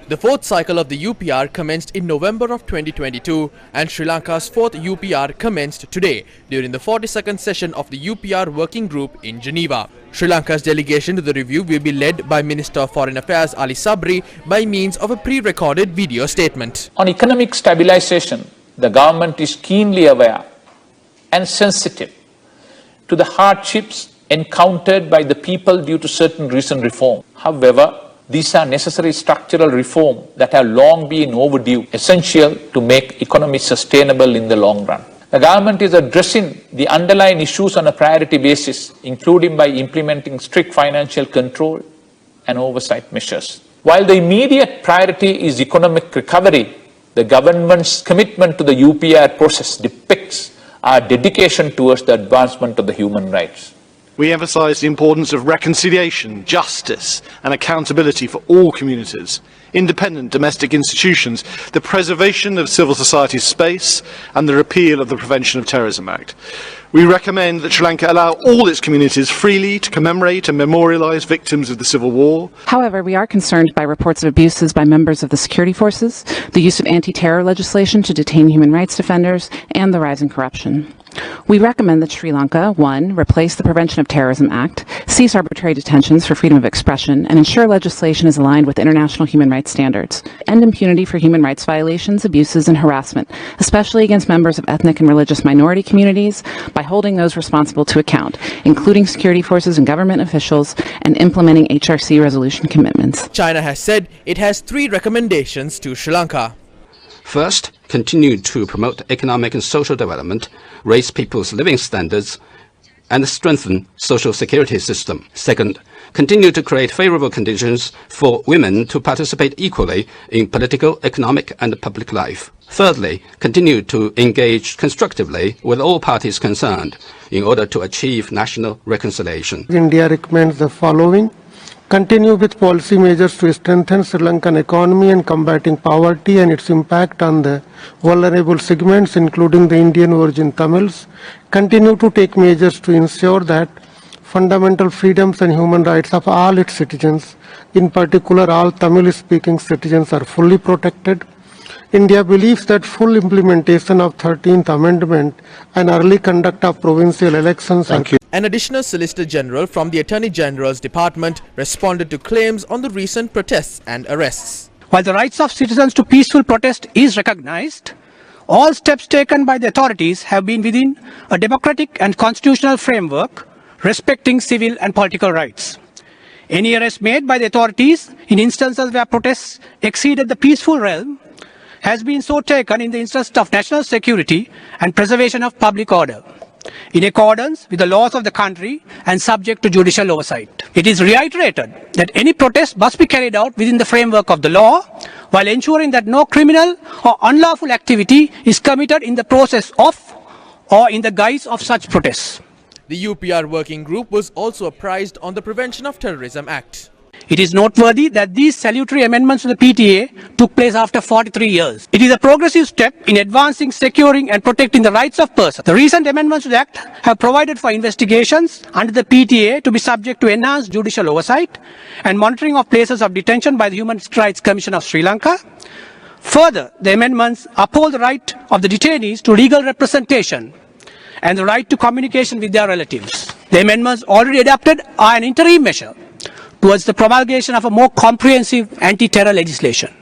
The fourth cycle of the UPR commenced in November of 2022 and Sri Lanka's fourth UPR commenced today during the 42nd session of the UPR Working Group in Geneva. Sri Lanka's delegation to the review will be led by Minister of Foreign Affairs Ali Sabri by means of a pre-recorded video statement. On economic stabilisation, the government is keenly aware and sensitive to the hardships encountered by the people due to certain recent reforms. However, these are necessary structural reforms that have long been overdue, essential to make economy sustainable in the long run. The government is addressing the underlying issues on a priority basis, including by implementing strict financial control and oversight measures. While the immediate priority is economic recovery, the government's commitment to the UPR process depicts our dedication towards the advancement of the human rights. We emphasise the importance of reconciliation, justice and accountability for all communities, independent domestic institutions, the preservation of civil society space and the repeal of the Prevention of Terrorism Act. We recommend that Sri Lanka allow all its communities freely to commemorate and memorialise victims of the civil war. However, we are concerned by reports of abuses by members of the security forces, the use of anti-terror legislation to detain human rights defenders, and the rise in corruption. We recommend that Sri Lanka, 1, replace the Prevention of Terrorism Act, cease arbitrary detentions for freedom of expression, and ensure legislation is aligned with international human rights standards. End impunity for human rights violations, abuses, and harassment, especially against members of ethnic and religious minority communities, by holding those responsible to account, including security forces and government officials, and implementing HRC resolution commitments. China has said it has 3 recommendations to Sri Lanka. First, continue to promote economic and social development, raise people's living standards, and strengthen social security system. Second, continue to create favorable conditions for women to participate equally in political, economic, and public life. Thirdly, continue to engage constructively with all parties concerned in order to achieve national reconciliation. India recommends the following. Continue with policy measures to strengthen Sri Lankan economy and combating poverty and its impact on the vulnerable segments, including the Indian origin Tamils. Continue to take measures to ensure that fundamental freedoms and human rights of all its citizens, in particular all Tamil-speaking citizens, are fully protected. India believes that full implementation of 13th Amendment and early conduct of provincial elections are... An additional Solicitor General from the Attorney General's Department responded to claims on the recent protests and arrests. While the rights of citizens to peaceful protest is recognized, all steps taken by the authorities have been within a democratic and constitutional framework respecting civil and political rights. Any arrest made by the authorities in instances where protests exceeded the peaceful realm has been so taken in the interest of national security and preservation of public order, in accordance with the laws of the country and subject to judicial oversight. It is reiterated that any protest must be carried out within the framework of the law, while ensuring that no criminal or unlawful activity is committed in the process of or in the guise of such protests. The UPR Working Group was also apprised on the Prevention of Terrorism Act. It is noteworthy that these salutary amendments to the PTA took place after 43 years. It is a progressive step in advancing, securing and protecting the rights of persons. The recent amendments to the Act have provided for investigations under the PTA to be subject to enhanced judicial oversight and monitoring of places of detention by the Human Rights Commission of Sri Lanka. Further, the amendments uphold the right of the detainees to legal representation and the right to communication with their relatives. The amendments already adopted are an interim measure towards the promulgation of a more comprehensive anti-terror legislation.